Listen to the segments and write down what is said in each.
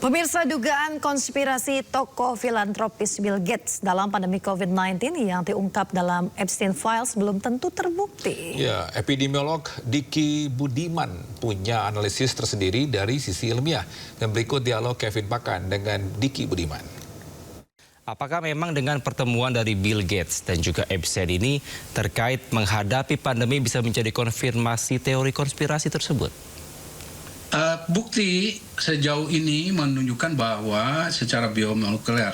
Pemirsa, dugaan konspirasi tokoh filantropis Bill Gates dalam pandemi COVID-19 yang diungkap dalam Epstein Files belum tentu terbukti. Ya, epidemiolog Diki Budiman punya analisis tersendiri dari sisi ilmiah. Dan berikut dialog Kevin Pakan dengan Diki Budiman. Apakah memang dengan pertemuan dari Bill Gates dan juga Epstein ini terkait menghadapi pandemi bisa menjadi konfirmasi teori konspirasi tersebut? Bukti sejauh ini menunjukkan bahwa secara biomolekuler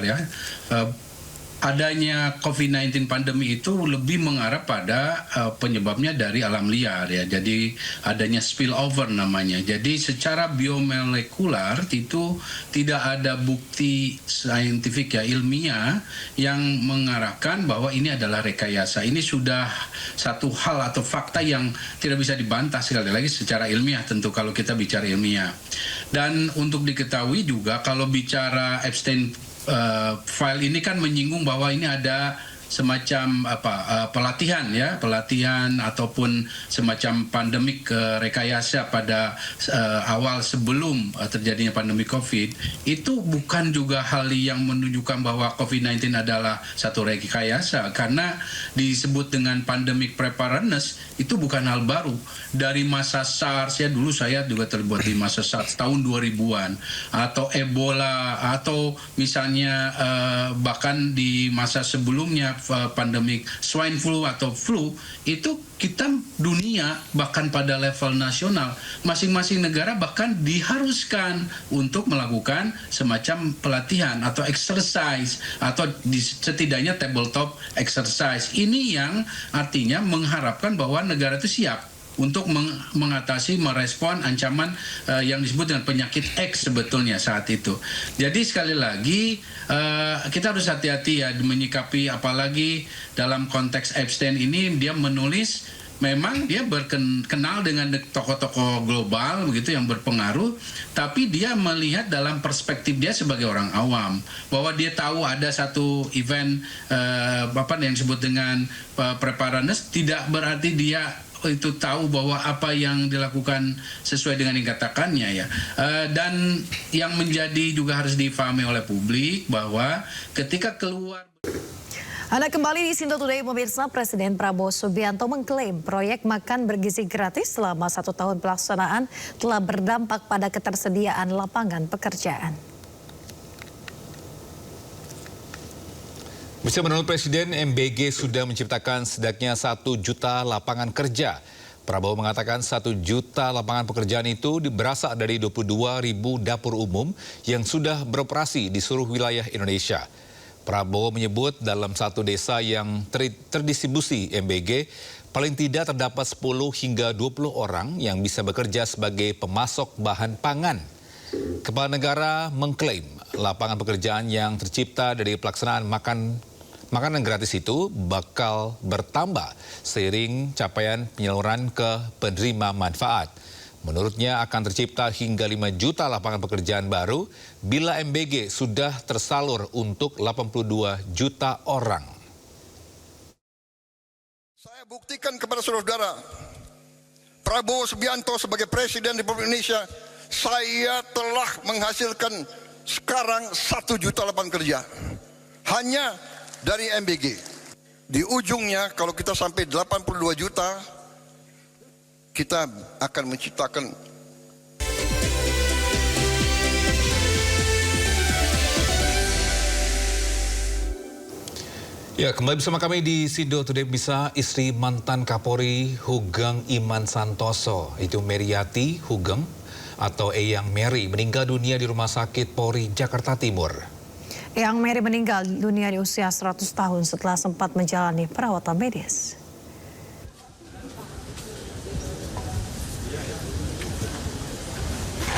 adanya COVID-19 pandemi itu lebih mengarah pada penyebabnya dari alam liar ya. Jadi adanya spillover namanya. Jadi secara biomolekular itu tidak ada bukti saintifik ya ilmiah yang mengarahkan bahwa ini adalah rekayasa. Ini sudah satu hal atau fakta yang tidak bisa dibantah sekali lagi secara ilmiah tentu kalau kita bicara ilmiah. Dan untuk diketahui juga kalau bicara Epstein file ini kan menyinggung bahwa ini ada semacam pelatihan ataupun semacam pandemik rekayasa pada awal sebelum terjadinya pandemi COVID. Itu bukan juga hal yang menunjukkan bahwa COVID-19 adalah satu rekayasa, karena disebut dengan pandemic preparedness itu bukan hal baru. Dari masa SARS ya, dulu saya juga terlibat di masa SARS tahun 2000-an, atau Ebola, atau misalnya bahkan di masa sebelumnya pandemik swine flu atau flu, itu kita dunia bahkan pada level nasional masing-masing negara bahkan diharuskan untuk melakukan semacam pelatihan atau exercise atau setidaknya tabletop exercise. Ini yang artinya mengharapkan bahwa negara itu siap untuk mengatasi, merespon ancaman yang disebut dengan penyakit X sebetulnya saat itu. Jadi sekali lagi kita harus hati-hati ya menyikapi, apalagi dalam konteks Epstein ini dia menulis memang dia berkenal dengan tokoh-tokoh global begitu yang berpengaruh, tapi dia melihat dalam perspektif dia sebagai orang awam, bahwa dia tahu ada satu event yang disebut dengan preparedness, tidak berarti dia itu tahu bahwa apa yang dilakukan sesuai dengan yang katakannya ya. Dan yang menjadi juga harus difahami oleh publik bahwa ketika keluar. Anda kembali di Sindo Today, pemirsa. Presiden Prabowo Subianto mengklaim proyek makan bergizi gratis selama 1 tahun pelaksanaan telah berdampak pada ketersediaan lapangan pekerjaan. Menurut Presiden, MBG sudah menciptakan setidaknya 1 juta lapangan kerja. Prabowo mengatakan 1 juta lapangan pekerjaan itu berasal dari 22.000 dapur umum yang sudah beroperasi di seluruh wilayah Indonesia. Prabowo menyebut dalam satu desa yang terdistribusi MBG, paling tidak terdapat 10 hingga 20 orang yang bisa bekerja sebagai pemasok bahan pangan. Kepala negara mengklaim lapangan pekerjaan yang tercipta dari pelaksanaan makanan gratis itu bakal bertambah seiring capaian penyaluran ke penerima manfaat. Menurutnya akan tercipta hingga 5 juta lapangan pekerjaan baru bila MBG sudah tersalur untuk 82 juta orang. Saya buktikan kepada saudara-saudara, Prabowo Subianto sebagai Presiden Republik Indonesia, saya telah menghasilkan sekarang 1 juta lapangan kerja hanya dari MBG. Di ujungnya kalau kita sampai 82 juta, kita akan menciptakan. Ya, kembali bersama kami di Sindo Today. Bisa istri mantan Kapolri Hugeng Iman Santoso, itu Meriati Hugeng atau Eyang Mary, meninggal dunia di Rumah Sakit Polri Jakarta Timur. Eyang Mary meninggal dunia di usia 100 tahun setelah sempat menjalani perawatan medis.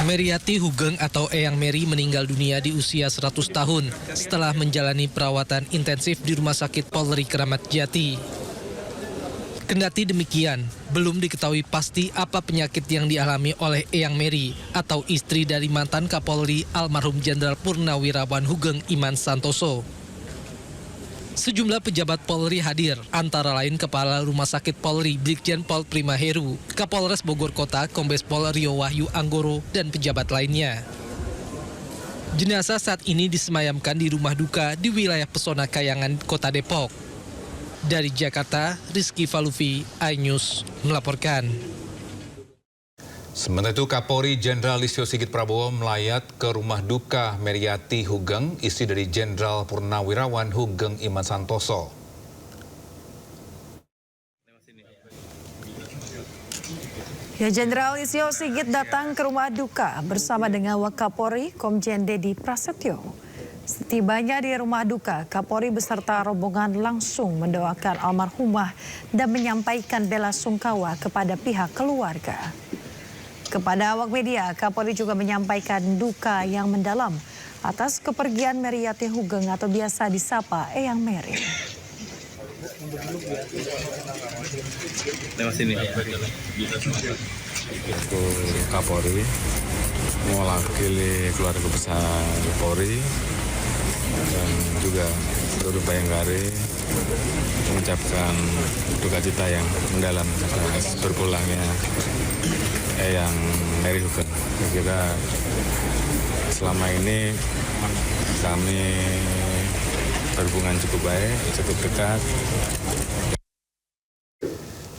Meriati Hugeng atau Eyang Mary meninggal dunia di usia 100 tahun setelah menjalani perawatan intensif di Rumah Sakit Polri Kramat Jati. Kendati demikian, belum diketahui pasti apa penyakit yang dialami oleh Eyang Mary atau istri dari mantan Kapolri almarhum Jenderal Purnawirawan Hugeng Iman Santoso. Sejumlah pejabat Polri hadir, antara lain Kepala Rumah Sakit Polri Brigjen Pol Prima Heru, Kapolres Bogor Kota Kombes Pol Rio Wahyu Anggoro, dan pejabat lainnya. Jenazah saat ini disemayamkan di rumah duka di wilayah Pesona Kayangan, Kota Depok. Dari Jakarta, Rizky Falufi, iNews melaporkan. Sementara itu, Kapolri Jenderal Listio Sigit Prabowo melayat ke rumah duka Meriati Hugeng, istri dari Jenderal Purnawirawan Hugeng Iman Santoso. Ya, Jenderal Listio Sigit datang ke rumah duka bersama dengan Wakapolri Komjen Dedi Prasetyo. Setibanya di rumah duka, Kapolri beserta rombongan langsung mendoakan almarhumah dan menyampaikan bela sungkawa kepada pihak keluarga. Kepada awak media, Kapolri juga menyampaikan duka yang mendalam atas kepergian Meriati Hugeng atau biasa disapa Eyang Mary. Aku Kapolri mewakili keluarga besar Polri dan juga seluruh Bayangkari mengucapkan duka cita yang mendalam atas berpulangnya Eyang Mary Hugeng. Saya kira selama ini kami berhubungan cukup baik, cukup dekat.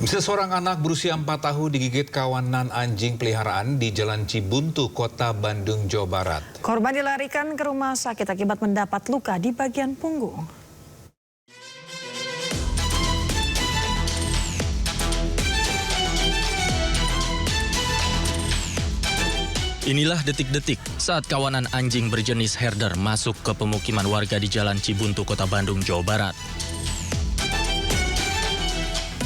Seorang anak berusia 4 tahun digigit kawanan anjing peliharaan di Jalan Cibuntu, Kota Bandung, Jawa Barat. Korban dilarikan ke rumah sakit akibat mendapat luka di bagian punggung. Inilah detik-detik saat kawanan anjing berjenis herder masuk ke pemukiman warga di Jalan Cibuntu, Kota Bandung, Jawa Barat.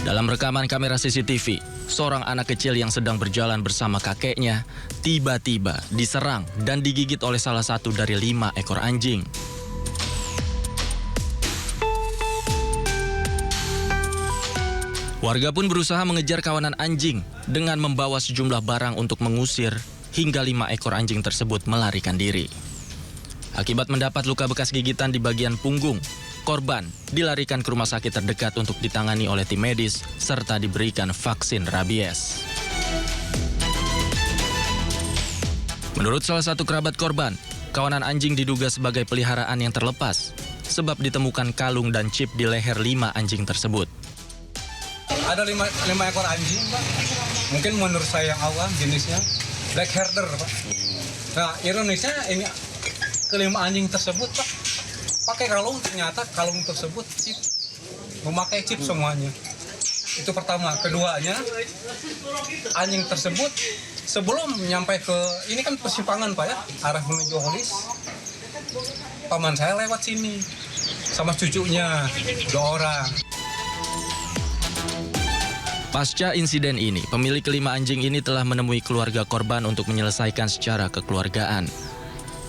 Dalam rekaman kamera CCTV, seorang anak kecil yang sedang berjalan bersama kakeknya tiba-tiba diserang dan digigit oleh salah satu dari 5 ekor anjing. Warga pun berusaha mengejar kawanan anjing dengan membawa sejumlah barang untuk mengusir hingga 5 ekor anjing tersebut melarikan diri. Akibat mendapat luka bekas gigitan di bagian punggung, korban dilarikan ke rumah sakit terdekat untuk ditangani oleh tim medis serta diberikan vaksin rabies. Menurut salah satu kerabat korban, kawanan anjing diduga sebagai peliharaan yang terlepas sebab ditemukan kalung dan chip di leher 5 anjing tersebut. Ada 5 ekor anjing, Pak. Mungkin menurut saya yang awam jenisnya black herder, Pak. Nah, ironisnya ini kelima anjing tersebut, Pak, pakai kalung, ternyata kalung tersebut chip, memakai chip semuanya. Itu pertama. Keduanya, anjing tersebut sebelum nyampe ke, ini kan persimpangan Pak ya, arah menuju Holis, paman saya lewat sini sama cucunya, 2 orang. Pasca insiden ini, pemilik 5 anjing ini telah menemui keluarga korban untuk menyelesaikan secara kekeluargaan.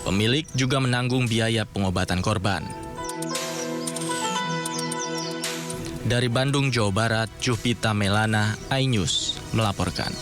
Pemilik juga menanggung biaya pengobatan korban. Dari Bandung, Jawa Barat, Jupita Melana, iNews melaporkan.